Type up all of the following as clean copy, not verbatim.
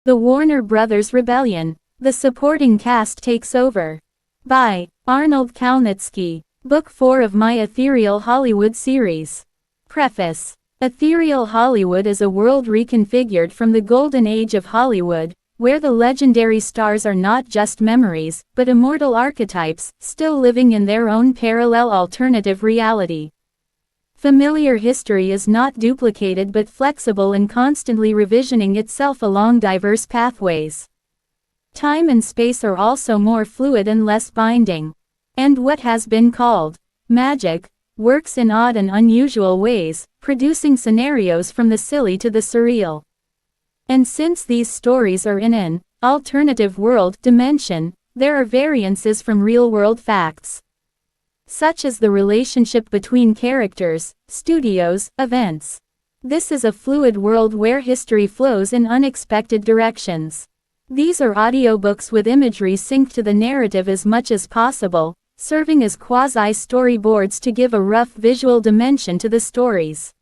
The Warner Brothers Rebellion. The supporting cast takes over. By Arnold Kalnitsky. Book 4 of my Ethereal Hollywood series. Preface. Ethereal Hollywood is a world reconfigured from the golden age of Hollywood, where the legendary stars are not just memories, but immortal archetypes, still living in their own parallel alternative reality. Familiar history is not duplicated but flexible and constantly revisioning itself along diverse pathways. Time and space are also more fluid and less binding. And what has been called magic works in odd and unusual ways, producing scenarios from the silly to the surreal. And since these stories are in an alternative world dimension, there are variances from real-world facts, such as the relationship between characters, studios, events. This is a fluid world where history flows in unexpected directions. These are audiobooks with imagery synced to the narrative as much as possible, serving as quasi-storyboards to give a rough visual dimension to the stories.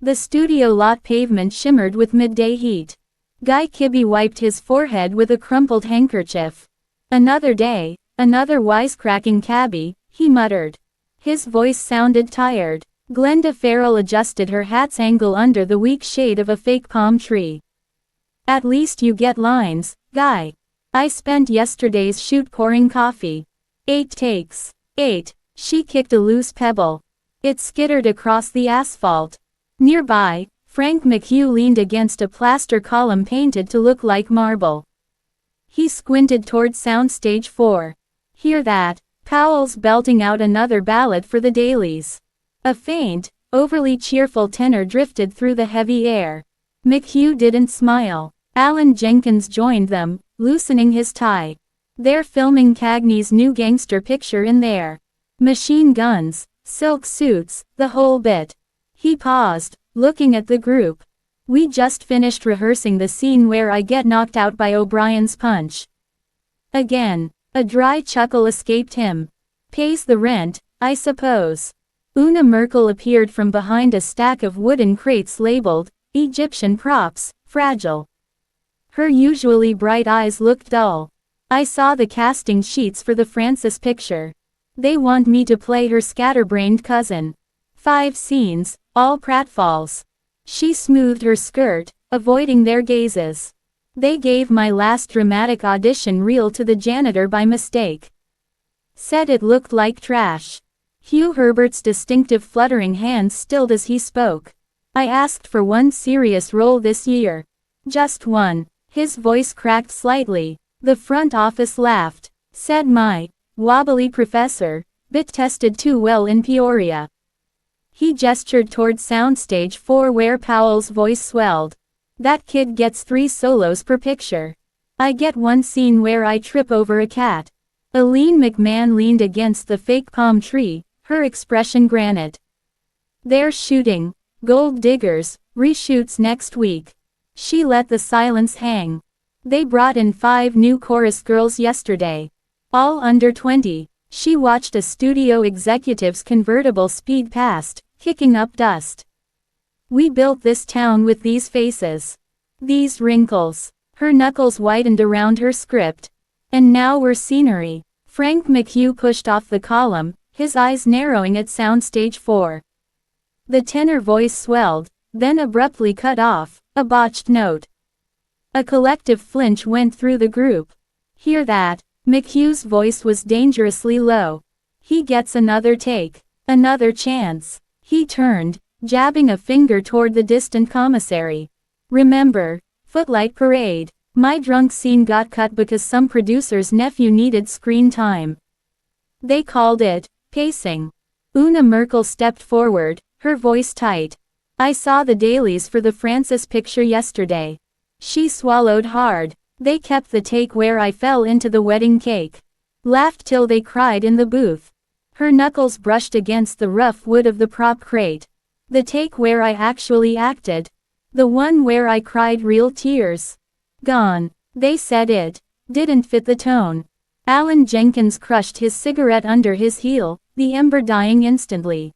The studio lot pavement shimmered with midday heat. Guy Kibbee wiped his forehead with a crumpled handkerchief. Another day, another wisecracking cabbie, he muttered. His voice sounded tired. Glenda Farrell adjusted her hat's angle under the weak shade of a fake palm tree. At least you get lines, Guy. I spent yesterday's shoot pouring coffee. 8 takes. 8. She kicked a loose pebble. It skittered across the asphalt. Nearby, Frank McHugh leaned against a plaster column painted to look like marble. He squinted toward Soundstage 4. Hear that? Powell's belting out another ballad for the dailies. A faint, overly cheerful tenor drifted through the heavy air. McHugh didn't smile. Alan Jenkins joined them, loosening his tie. They're filming Cagney's new gangster picture in there. Machine guns, silk suits, the whole bit. He paused, looking at the group. We just finished rehearsing the scene where I get knocked out by O'Brien's punch. Again. A dry chuckle escaped him. Pays the rent, I suppose. Una Merkel appeared from behind a stack of wooden crates labeled, Egyptian props, fragile. Her usually bright eyes looked dull. I saw the casting sheets for the Francis picture. They want me to play her scatterbrained cousin. 5 scenes, all pratfalls. She smoothed her skirt, avoiding their gazes. They gave my last dramatic audition reel to the janitor by mistake. Said it looked like trash. Hugh Herbert's distinctive fluttering hands stilled as he spoke. I asked for one serious role this year. Just one. His voice cracked slightly. The front office laughed. Said my wobbly professor, bit tested too well in Peoria. He gestured toward Soundstage 4 where Powell's voice swelled. That kid gets 3 solos per picture. I get one scene where I trip over a cat. Aline MacMahon leaned against the fake palm tree, her expression granite. They're shooting Gold Diggers reshoots next week. She let the silence hang. They brought in 5 new chorus girls yesterday. All under 20. She watched a studio executive's convertible speed past, kicking up dust. We built this town with these faces. These wrinkles. Her knuckles widened around her script. And now we're scenery. Frank McHugh pushed off the column, his eyes narrowing at Soundstage 4. The tenor voice swelled, then abruptly cut off, a botched note. A collective flinch went through the group. Hear that? McHugh's voice was dangerously low. He gets another take. Another chance. He turned, jabbing a finger toward the distant commissary. Remember, Footlight Parade. My drunk scene got cut because some producer's nephew needed screen time. They called it pacing. Una Merkel stepped forward, her voice tight. I saw the dailies for the Francis picture yesterday. She swallowed hard. They kept the take where I fell into the wedding cake. Laughed till they cried in the booth. Her knuckles brushed against the rough wood of the prop crate. The take where I actually acted. The one where I cried real tears. Gone. They said it didn't fit the tone. Alan Jenkins crushed his cigarette under his heel, the ember dying instantly.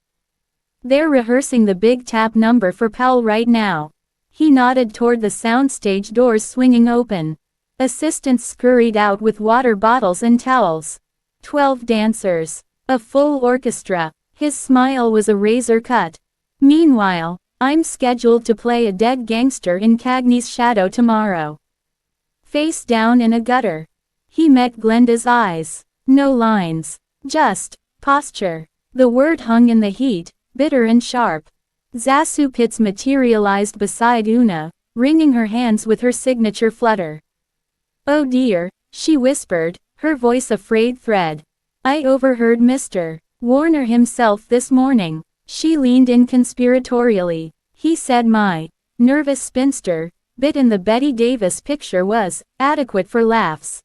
They're rehearsing the big tap number for Powell right now. He nodded toward the soundstage doors swinging open. Assistants scurried out with water bottles and towels. 12 dancers. A full orchestra. His smile was a razor cut. Meanwhile, I'm scheduled to play a dead gangster in Cagney's shadow tomorrow. Face down in a gutter. He met Glenda's eyes. No lines. Just posture. The word hung in the heat, bitter and sharp. Zasu Pitts materialized beside Una, wringing her hands with her signature flutter. "Oh dear," she whispered, her voice a frayed thread. "I overheard Mr. Warner himself this morning." She leaned in conspiratorially. "He said my nervous spinster bit in the Betty Davis picture was adequate for laughs."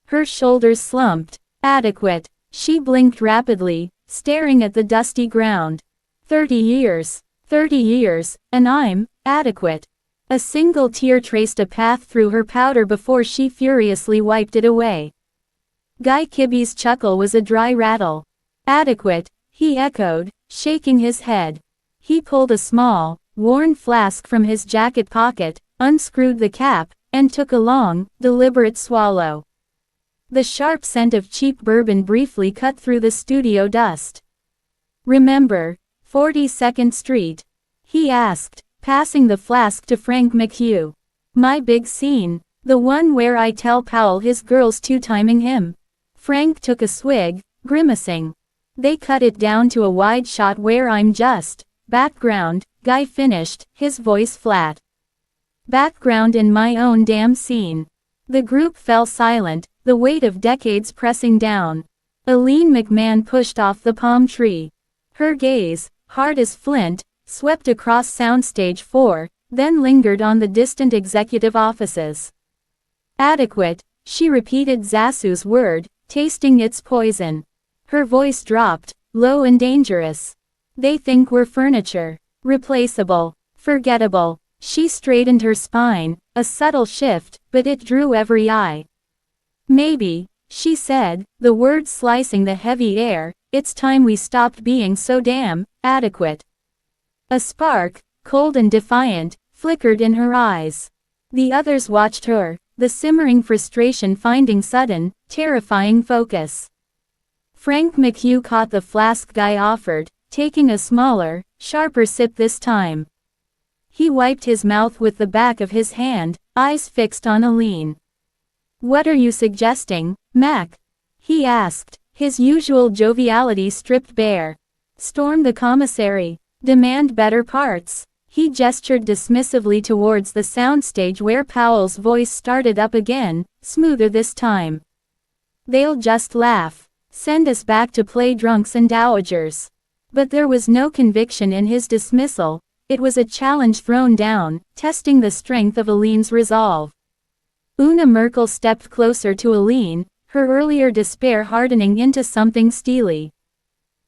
Her shoulders slumped. Adequate. She blinked rapidly, staring at the dusty ground. 30 years. 30 years, and I'm adequate. A single tear traced a path through her powder before she furiously wiped it away. Guy Kibbee's chuckle was a dry rattle. "Adequate," he echoed, shaking his head. He pulled a small, worn flask from his jacket pocket, unscrewed the cap, and took a long, deliberate swallow. The sharp scent of cheap bourbon briefly cut through the studio dust. "Remember 42nd Street?" he asked, passing the flask to Frank McHugh. "My big scene. The one where I tell Powell his girl's two-timing him." Frank took a swig, grimacing. "They cut it down to a wide shot where I'm just background," Guy finished, his voice flat. "Background in my own damn scene." The group fell silent, the weight of decades pressing down. Aline MacMahon pushed off the palm tree. Her gaze, hard as flint, swept across Soundstage 4, then lingered on the distant executive offices. "Adequate," she repeated Zasu's word, tasting its poison. Her voice dropped, low and dangerous. "They think we're furniture. Replaceable. Forgettable." She straightened her spine, a subtle shift, but it drew every eye. "Maybe," she said, the words slicing the heavy air, "it's time we stopped being so damn adequate." A spark, cold and defiant, flickered in her eyes. The others watched her, the simmering frustration finding sudden, terrifying focus. Frank McHugh caught the flask Guy offered, taking a smaller, sharper sip this time. He wiped his mouth with the back of his hand, eyes fixed on Aline. "What are you suggesting, Mac?" he asked, his usual joviality stripped bare. "Storm the commissary. Demand better parts." He gestured dismissively towards the soundstage where Powell's voice started up again, smoother this time. "They'll just laugh. Send us back to play drunks and dowagers." But there was no conviction in his dismissal. It was a challenge thrown down, testing the strength of Aline's resolve. Una Merkel stepped closer to Aline, her earlier despair hardening into something steely.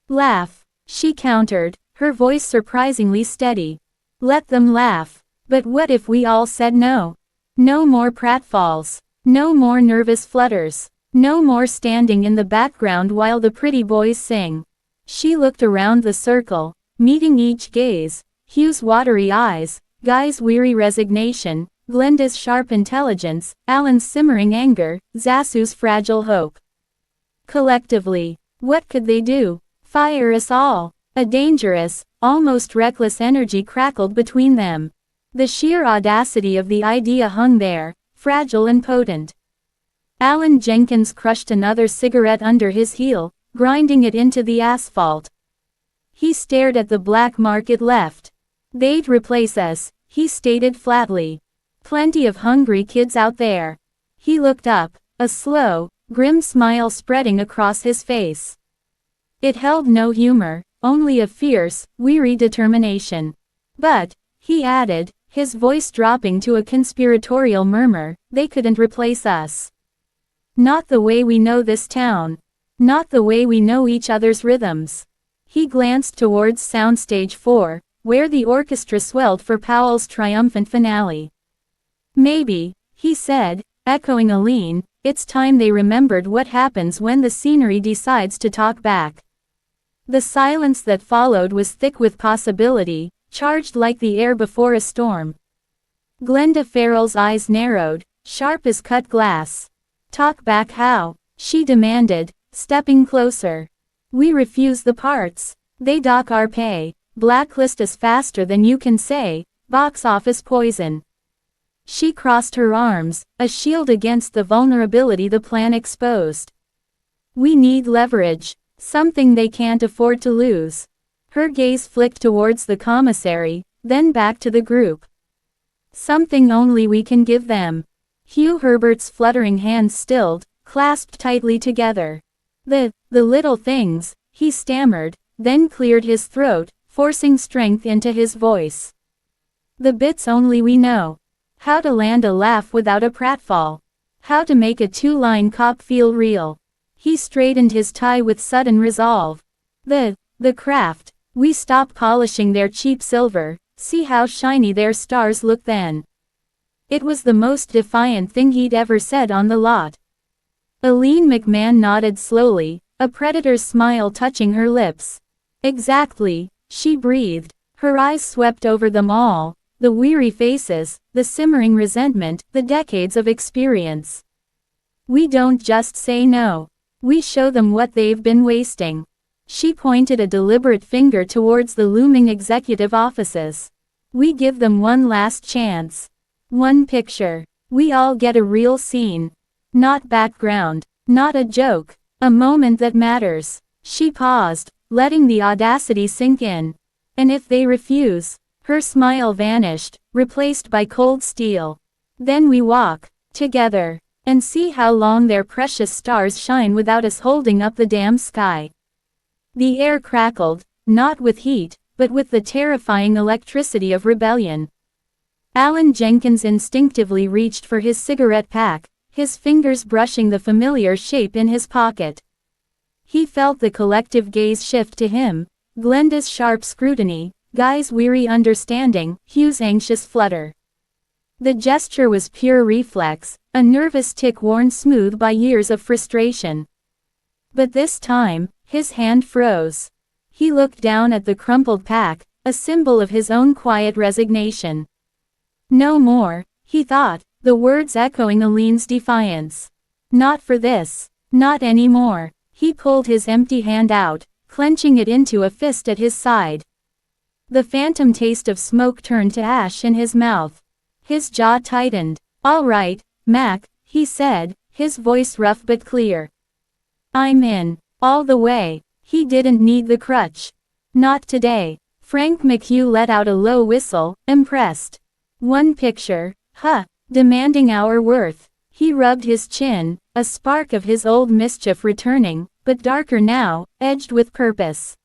"Laugh," she countered, her voice surprisingly steady. "Let them laugh. But what if we all said no? No more pratfalls. No more nervous flutters. No more standing in the background while the pretty boys sing." She looked around the circle, meeting each gaze, Hugh's watery eyes, Guy's weary resignation, Glenda's sharp intelligence, Alan's simmering anger, Zasu's fragile hope. Collectively, what could they do? Fire us all. A dangerous, almost reckless energy crackled between them. The sheer audacity of the idea hung there, fragile and potent. Alan Jenkins crushed another cigarette under his heel, grinding it into the asphalt. He stared at the black mark it left. "They'd replace us," he stated flatly. "Plenty of hungry kids out there." He looked up, a slow, grim smile spreading across his face. It held no humor, only a fierce, weary determination. "But," he added, his voice dropping to a conspiratorial murmur, "they couldn't replace us. Not the way we know this town. Not the way we know each other's rhythms." He glanced towards Soundstage 4, where the orchestra swelled for Powell's triumphant finale. "Maybe," he said, echoing Aline, "it's time they remembered what happens when the scenery decides to talk back." The silence that followed was thick with possibility, charged like the air before a storm. Glenda Farrell's eyes narrowed, sharp as cut glass. Talk back how, she demanded, stepping closer. We refuse the parts. They dock our pay, blacklist us faster than you can say, box office poison. She crossed her arms, a shield against the vulnerability the plan exposed. We need leverage, something they can't afford to lose. Her gaze flicked towards the commissary, then back to the group. Something only we can give them. Hugh Herbert's fluttering hands stilled, clasped tightly together. The little things, he stammered, then cleared his throat, forcing strength into his voice. The bits only we know. How to land a laugh without a pratfall. How to make a two-line cop feel real. He straightened his tie with sudden resolve. The craft. We stop polishing their cheap silver, see how shiny their stars look then. It was the most defiant thing he'd ever said on the lot. Aline MacMahon nodded slowly, a predator's smile touching her lips. Exactly, she breathed. Her eyes swept over them all, the weary faces, the simmering resentment, the decades of experience. We don't just say no. We show them what they've been wasting. She pointed a deliberate finger towards the looming executive offices. We give them one last chance. One picture. We all get a real scene. Not background. Not a joke. A moment that matters. She paused, letting the audacity sink in. And if they refuse? Her smile vanished, replaced by cold steel. Then we walk, together, and see how long their precious stars shine without us holding up the damn sky. The air crackled, not with heat, but with the terrifying electricity of rebellion. Alan Jenkins instinctively reached for his cigarette pack, his fingers brushing the familiar shape in his pocket. He felt the collective gaze shift to him, Glenda's sharp scrutiny, Guy's weary understanding, Hugh's anxious flutter. The gesture was pure reflex, a nervous tick worn smooth by years of frustration. But this time, his hand froze. He looked down at the crumpled pack, a symbol of his own quiet resignation. No more, he thought, the words echoing Aline's defiance. Not for this. Not anymore. He pulled his empty hand out, clenching it into a fist at his side. The phantom taste of smoke turned to ash in his mouth. His jaw tightened. All right, Mac, he said, his voice rough but clear. I'm in. All the way. He didn't need the crutch. Not today. Frank McHugh let out a low whistle, impressed. One picture, demanding our worth. He rubbed his chin, a spark of his old mischief returning, but darker now, edged with purpose.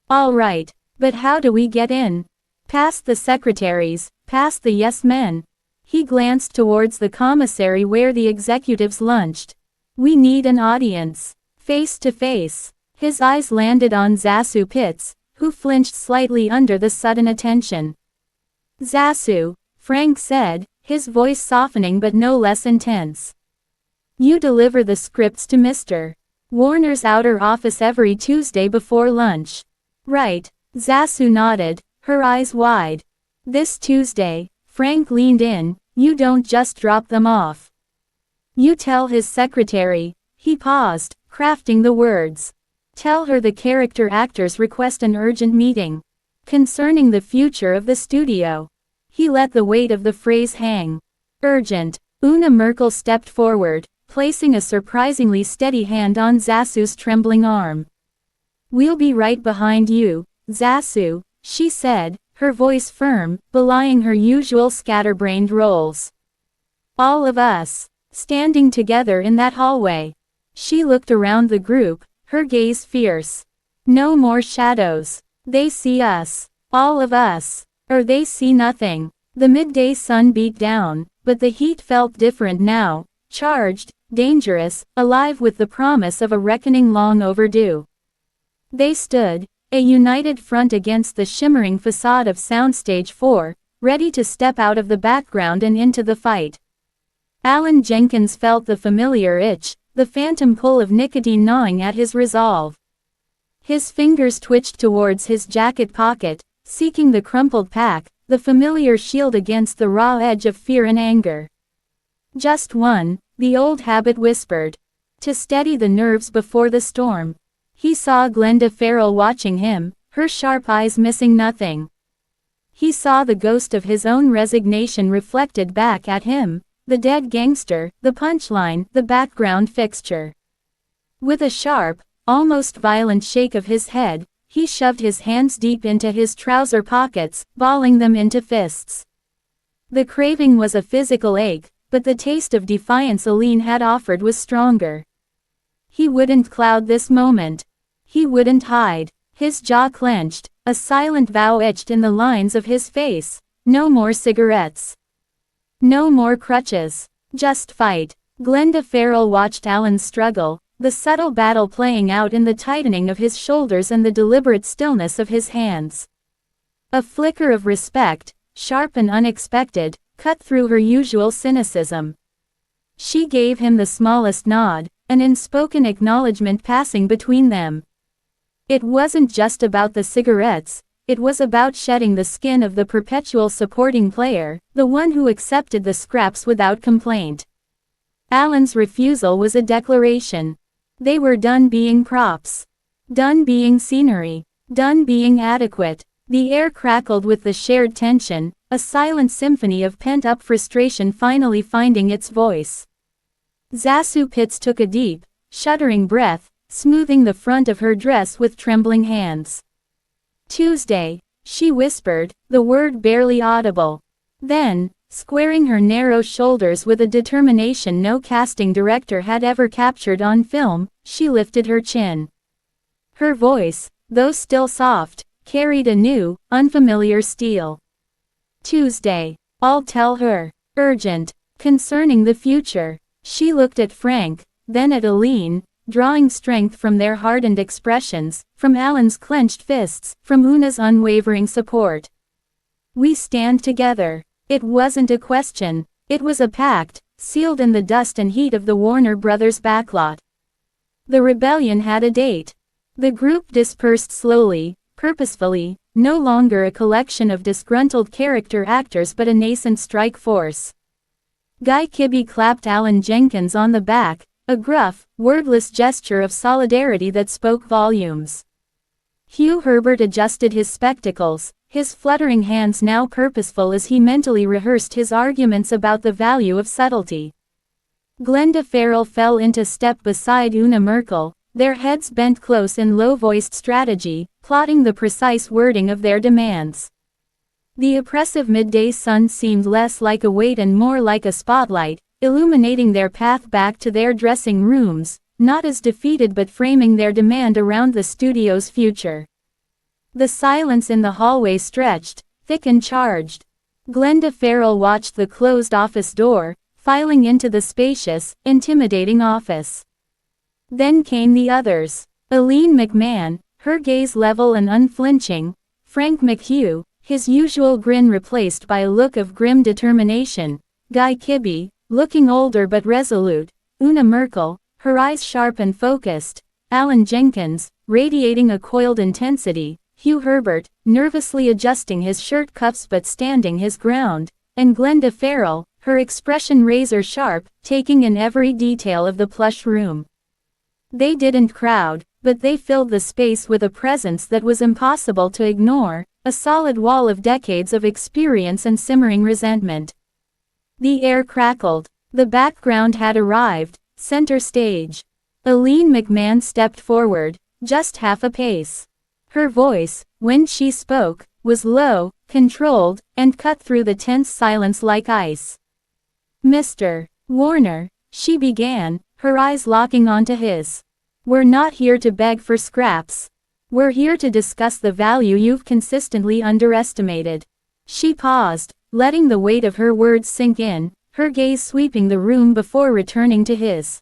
All right. But how do we get in? Past the secretaries, past the yes men. He glanced towards the commissary where the executives lunched. We need an audience. Face to face. His eyes landed on Zasu Pitts, who flinched slightly under the sudden attention. Zasu, Frank said, his voice softening but no less intense. You deliver the scripts to Mr. Warner's outer office every Tuesday before lunch. Right. Zasu nodded, her eyes wide. This Tuesday, Frank leaned in, you don't just drop them off. You tell his secretary, he paused, crafting the words. Tell her the character actors request an urgent meeting. Concerning the future of the studio. He let the weight of the phrase hang. Urgent. Una Merkel stepped forward, placing a surprisingly steady hand on Zasu's trembling arm. We'll be right behind you, Zasu, she said, her voice firm, belying her usual scatterbrained roles. All of us, standing together in that hallway. She looked around the group, her gaze fierce. No more shadows. They see us. All of us. Or they see nothing. The midday sun beat down, but the heat felt different now, charged, dangerous, alive with the promise of a reckoning long overdue. They stood, a united front against the shimmering facade of Soundstage 4, ready to step out of the background and into the fight. Alan Jenkins felt the familiar itch, the phantom pull of nicotine gnawing at his resolve. His fingers twitched towards his jacket pocket, seeking the crumpled pack, the familiar shield against the raw edge of fear and anger. Just one, the old habit whispered. To steady the nerves before the storm. He saw Glenda Farrell watching him, her sharp eyes missing nothing. He saw the ghost of his own resignation reflected back at him, the dead gangster, the punchline, the background fixture. With a sharp, almost violent shake of his head, he shoved his hands deep into his trouser pockets, balling them into fists. The craving was a physical ache, but the taste of defiance Aline had offered was stronger. He wouldn't cloud this moment. He wouldn't hide. His jaw clenched, a silent vow etched in the lines of his face. No more cigarettes. No more crutches. Just fight. Glenda Farrell watched Alan's struggle, the subtle battle playing out in the tightening of his shoulders and the deliberate stillness of his hands. A flicker of respect, sharp and unexpected, cut through her usual cynicism. She gave him the smallest nod, an unspoken acknowledgement passing between them. It wasn't just about the cigarettes, it was about shedding the skin of the perpetual supporting player, the one who accepted the scraps without complaint. Alan's refusal was a declaration. They were done being props. Done being scenery. Done being adequate. The air crackled with the shared tension, a silent symphony of pent-up frustration finally finding its voice. Zasu Pitts took a deep, shuddering breath, smoothing the front of her dress with trembling hands. Tuesday, she whispered, the word barely audible. Then, squaring her narrow shoulders with a determination no casting director had ever captured on film, she lifted her chin. Her voice, though still soft, carried a new, unfamiliar steel. Tuesday. I'll tell her. Urgent. Concerning the future. She looked at Frank, then at Aline, drawing strength from their hardened expressions, from Alan's clenched fists, from Una's unwavering support. We stand together. It wasn't a question. It was a pact, sealed in the dust and heat of the Warner Brothers backlot. The rebellion had a date. The group dispersed slowly, purposefully, no longer a collection of disgruntled character actors but a nascent strike force. Kibbee clapped Alan Jenkins on the back, a gruff, wordless gesture of solidarity that spoke volumes. Hugh Herbert adjusted his spectacles, his fluttering hands now purposeful as he mentally rehearsed his arguments about the value of subtlety. Glenda Farrell fell into step beside Una Merkel, their heads bent close in low-voiced strategy, plotting the precise wording of their demands. The oppressive midday sun seemed less like a weight and more like a spotlight, illuminating their path back to their dressing rooms, not as defeated but framing their demand around the studio's future. The silence in the hallway stretched, thick and charged. Glenda Farrell watched the closed office door, filing into the spacious, intimidating office. Then came the others. Aline MacMahon, her gaze level and unflinching, Frank McHugh, his usual grin replaced by a look of grim determination, Kibbee, looking older but resolute, Una Merkel, her eyes sharp and focused, Alan Jenkins, radiating a coiled intensity, Hugh Herbert, nervously adjusting his shirt cuffs but standing his ground, and Glenda Farrell, her expression razor sharp, taking in every detail of the plush room. They didn't crowd, but they filled the space with a presence that was impossible to ignore, a solid wall of decades of experience and simmering resentment. The air crackled. The background had arrived, center stage. Aline MacMahon stepped forward, just half a pace. Her voice, when she spoke, was low, controlled, and cut through the tense silence like ice. Mr. Warner, she began, her eyes locking onto his. We're not here to beg for scraps. We're here to discuss the value you've consistently underestimated. She paused, letting the weight of her words sink in, her gaze sweeping the room before returning to his.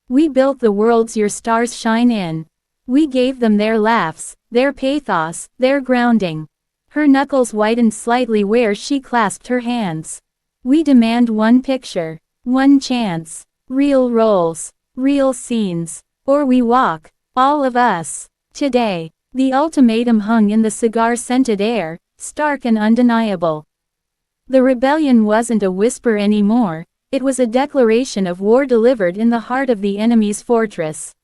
We built the worlds your stars shine in. We gave them their laughs, their pathos, their grounding. Her knuckles whitened slightly where she clasped her hands. We demand one picture, one chance, real roles, real scenes, or we walk, all of us. Today, the ultimatum hung in the cigar-scented air, stark and undeniable. The rebellion wasn't a whisper anymore, it was a declaration of war delivered in the heart of the enemy's fortress.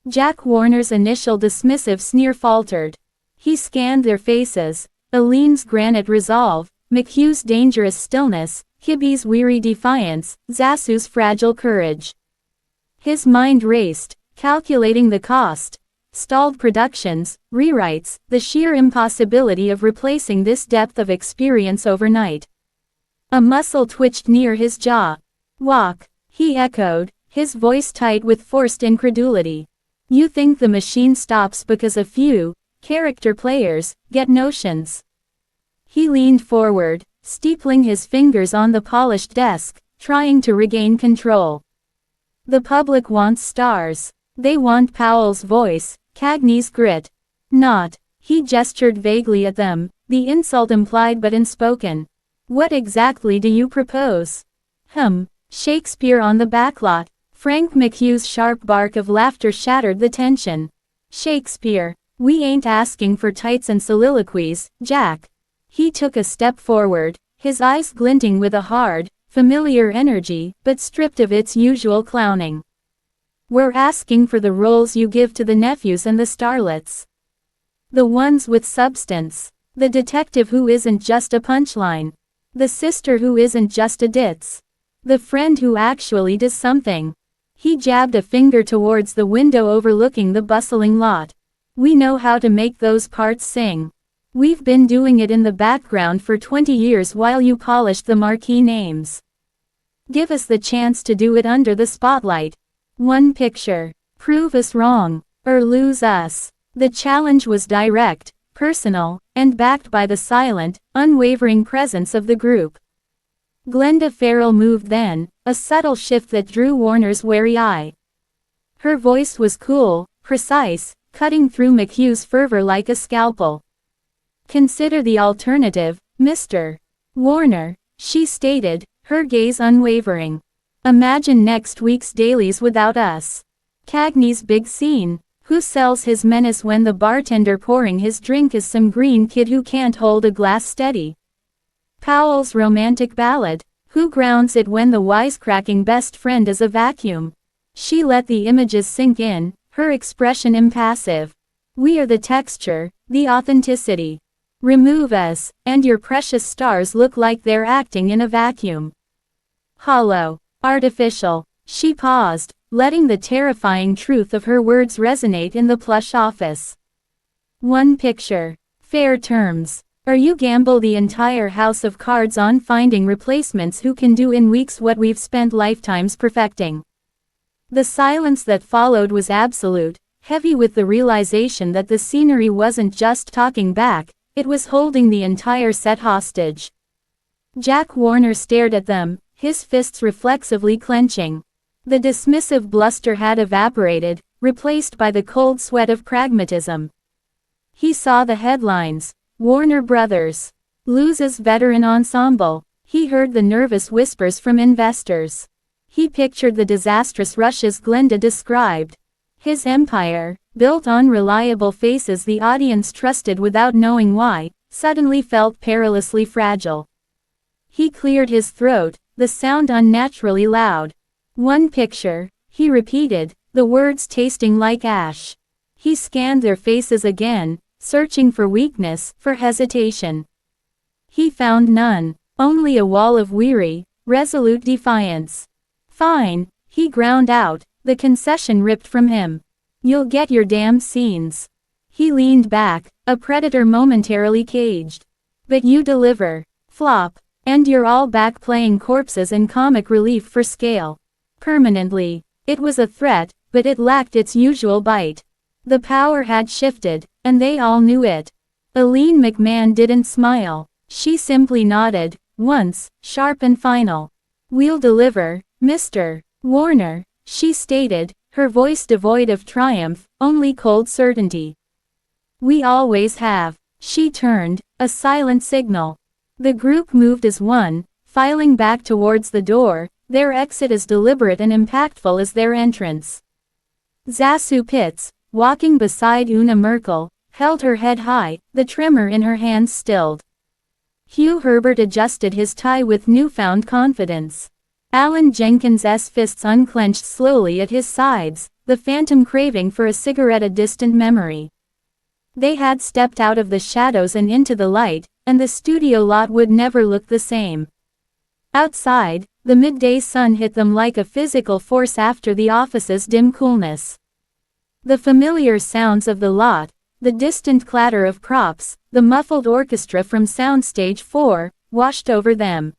Jack Warner's initial dismissive sneer faltered. He scanned their faces, Aline's granite resolve, McHugh's dangerous stillness, Kibbee's weary defiance, Zasu's fragile courage. His mind raced, calculating the cost, stalled productions, rewrites, the sheer impossibility of replacing this depth of experience overnight. A muscle twitched near his jaw. "Walk," he echoed, his voice tight with forced incredulity. "You think the machine stops because a few character players get notions?" He leaned forward, steepling his fingers on the polished desk, trying to regain control. "The public wants stars. They want Powell's voice, Cagney's grit. Not," he gestured vaguely at them, the insult implied but unspoken. "What exactly do you propose?" Shakespeare on the backlot." Frank McHugh's sharp bark of laughter shattered the tension. "Shakespeare. We ain't asking for tights and soliloquies, Jack." He took a step forward, his eyes glinting with a hard, familiar energy, but stripped of its usual clowning. "We're asking for the roles you give to the nephews and the starlets. The ones with substance. The detective who isn't just a punchline. The sister who isn't just a ditz. The friend who actually does something." He jabbed a finger towards the window overlooking the bustling lot. "We know how to make those parts sing. We've been doing it in the background for 20 years while you polished the marquee names. Give us the chance to do it under the spotlight. One picture. Prove us wrong, or lose us." The challenge was direct, personal, and backed by the silent, unwavering presence of the group. Glenda Farrell moved then, a subtle shift that drew Warner's wary eye. Her voice was cool, precise, cutting through McHugh's fervor like a scalpel. "Consider the alternative, Mr. Warner," she stated, her gaze unwavering. "Imagine next week's dailies without us. Cagney's big scene. Who sells his menace when the bartender pouring his drink is some green kid who can't hold a glass steady? Powell's romantic ballad. Who grounds it when the wisecracking best friend is a vacuum?" She let the images sink in, her expression impassive. "We are the texture, the authenticity. Remove us, and your precious stars look like they're acting in a vacuum. Hollow. Artificial." She paused, letting the terrifying truth of her words resonate in the plush office. "One picture. Fair terms. Or you gamble the entire house of cards on finding replacements who can do in weeks what we've spent lifetimes perfecting." The silence that followed was absolute, heavy with the realization that the scenery wasn't just talking back, it was holding the entire set hostage. Jack Warner stared at them, his fists reflexively clenching. The dismissive bluster had evaporated, replaced by the cold sweat of pragmatism. He saw the headlines. "Warner Brothers loses veteran ensemble." He heard the nervous whispers from investors. He pictured the disastrous rushes Glenda described. His empire, built on reliable faces the audience trusted without knowing why, suddenly felt perilously fragile. He cleared his throat, the sound unnaturally loud. "One picture," he repeated, the words tasting like ash. He scanned their faces again, searching for weakness, for hesitation. He found none, only a wall of weary, resolute defiance. "Fine," he ground out, the concession ripped from him. "You'll get your damn scenes." He leaned back, a predator momentarily caged. "But you deliver. Flop. And you're all back playing corpses and comic relief for scale. Permanently." It was a threat, but it lacked its usual bite. The power had shifted, and they all knew it. Aline MacMahon didn't smile. She simply nodded, once, sharp and final. "We'll deliver, Mr. Warner," she stated, her voice devoid of triumph, only cold certainty. "We always have." She turned, a silent signal. The group moved as one, filing back towards the door, their exit as deliberate and impactful as their entrance. Zasu Pitts, walking beside Una Merkel, held her head high, the tremor in her hands stilled. Hugh Herbert adjusted his tie with newfound confidence. Alan Jenkins's fists unclenched slowly at his sides, the phantom craving for a cigarette a distant memory. They had stepped out of the shadows and into the light, and the studio lot would never look the same. Outside, the midday sun hit them like a physical force after the office's dim coolness. The familiar sounds of the lot, the distant clatter of props, the muffled orchestra from Soundstage 4, washed over them.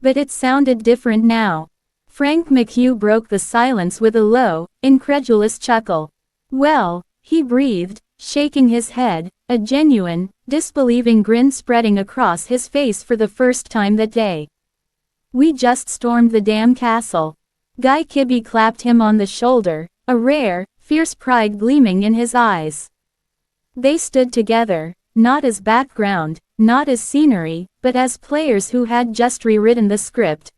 But it sounded different now. Frank McHugh broke the silence with a low, incredulous chuckle. "Well," he breathed, shaking his head, a genuine, disbelieving grin spreading across his face for the first time that day. "We just stormed the damn castle." Guy Kibbee clapped him on the shoulder, a rare, fierce pride gleaming in his eyes. They stood together, not as background, not as scenery, but as players who had just rewritten the script.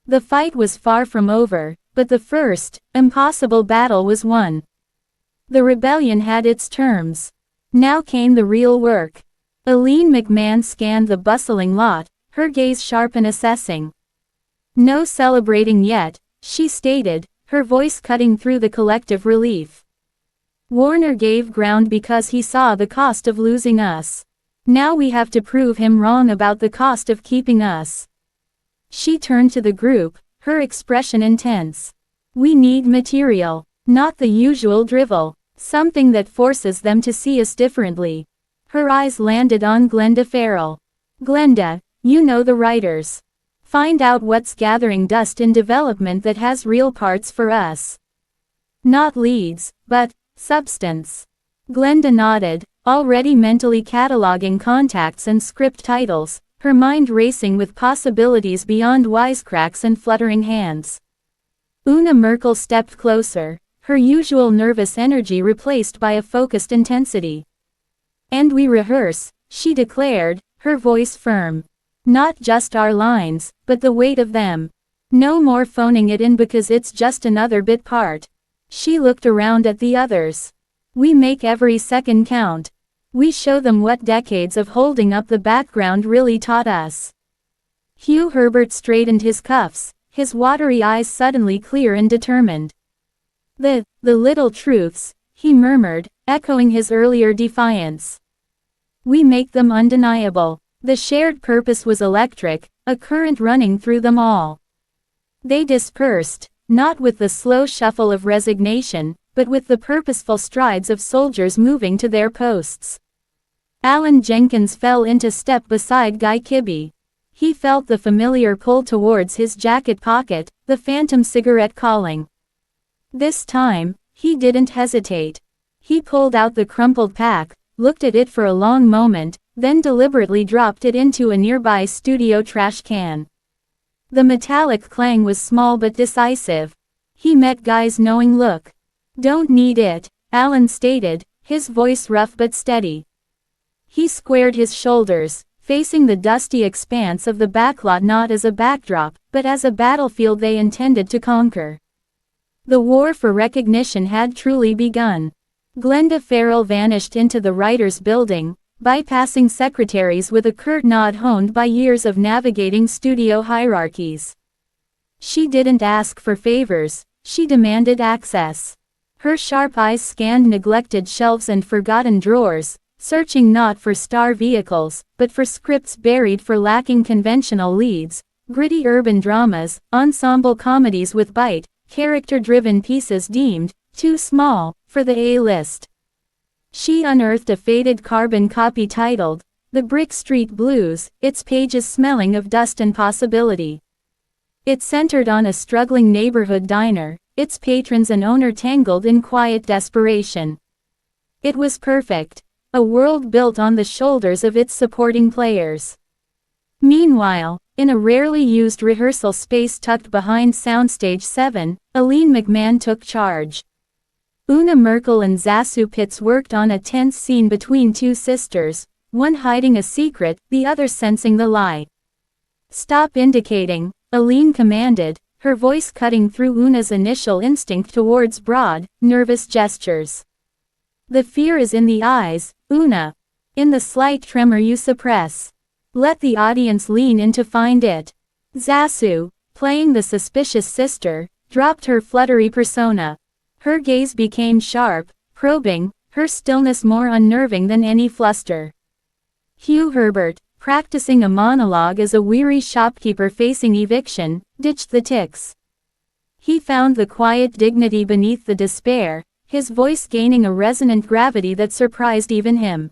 The fight was far from over, but the first, impossible battle was won. The rebellion had its terms. Now came the real work. Aline MacMahon scanned the bustling lot, her gaze sharp and assessing. "No celebrating yet," she stated, her voice cutting through the collective relief. "Warner gave ground because he saw the cost of losing us. Now we have to prove him wrong about the cost of keeping us." She turned to the group, her expression intense. "We need material, not the usual drivel, something that forces them to see us differently." Her eyes landed on Glenda Farrell. "Glenda, you know the writers. Find out what's gathering dust in development that has real parts for us. Not leads, but substance." Glenda nodded, already mentally cataloging contacts and script titles, her mind racing with possibilities beyond wisecracks and fluttering hands. Una Merkel stepped closer, her usual nervous energy replaced by a focused intensity. "And we rehearse," she declared, her voice firm. "Not just our lines, but the weight of them. No more phoning it in because it's just another bit part." She looked around at the others. "We make every second count. We show them what decades of holding up the background really taught us." Hugh Herbert straightened his cuffs, his watery eyes suddenly clear and determined. The little truths," he murmured, echoing his earlier defiance. "We make them undeniable." The shared purpose was electric, a current running through them all. They dispersed, not with the slow shuffle of resignation, but with the purposeful strides of soldiers moving to their posts. Alan Jenkins fell into step beside Guy Kibbee. He felt the familiar pull towards his jacket pocket, the phantom cigarette calling. This time, he didn't hesitate. He pulled out the crumpled pack, looked at it for a long moment, then deliberately dropped it into a nearby studio trash can. The metallic clang was small but decisive. He met Guy's knowing look. "Don't need it," Alan stated, his voice rough but steady. He squared his shoulders, facing the dusty expanse of the backlot not as a backdrop, but as a battlefield they intended to conquer. The war for recognition had truly begun. Glenda Farrell vanished into the writers' building, bypassing secretaries with a curt nod honed by years of navigating studio hierarchies. She didn't ask for favors, she demanded access. Her sharp eyes scanned neglected shelves and forgotten drawers, searching not for star vehicles, but for scripts buried for lacking conventional leads, gritty urban dramas, ensemble comedies with bite, character-driven pieces deemed too small for the A-list. She unearthed a faded carbon copy titled The Brick Street Blues, its pages smelling of dust and possibility. It centered on a struggling neighborhood diner, its patrons and owner tangled in quiet desperation. It was perfect, a world built on the shoulders of its supporting players. Meanwhile, in a rarely used rehearsal space tucked behind Soundstage 7, Aline MacMahon took charge. Una Merkel and Zasu Pitts worked on a tense scene between two sisters, one hiding a secret, the other sensing the lie. "Stop indicating," Aline commanded, her voice cutting through Una's initial instinct towards broad, nervous gestures. The fear is in the eyes, Una. In the slight tremor you suppress. Let the audience lean in to find it. Zasu, playing the suspicious sister, dropped her fluttery persona. Her gaze became sharp, probing, her stillness more unnerving than any fluster. Hugh Herbert, practicing a monologue as a weary shopkeeper facing eviction, ditched the tics. He found the quiet dignity beneath the despair, his voice gaining a resonant gravity that surprised even him.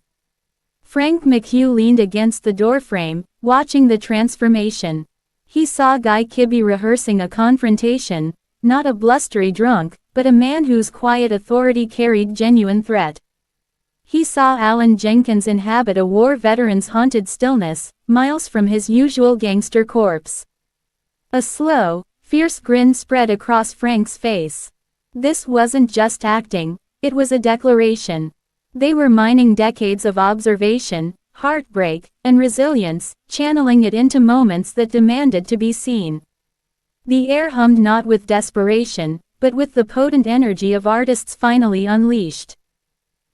Frank McHugh leaned against the doorframe, watching the transformation. He saw Guy Kibbee rehearsing a confrontation, not a blustery drunk, but a man whose quiet authority carried genuine threat. He saw Alan Jenkins inhabit a war veteran's haunted stillness, miles from his usual gangster corpse. A slow, fierce grin spread across Frank's face. This wasn't just acting, it was a declaration. They were mining decades of observation, heartbreak, and resilience, channeling it into moments that demanded to be seen. The air hummed not with desperation, but with the potent energy of artists finally unleashed.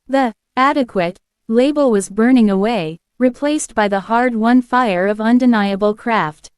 The adequate label was burning away, replaced by the hard-won fire of undeniable craft.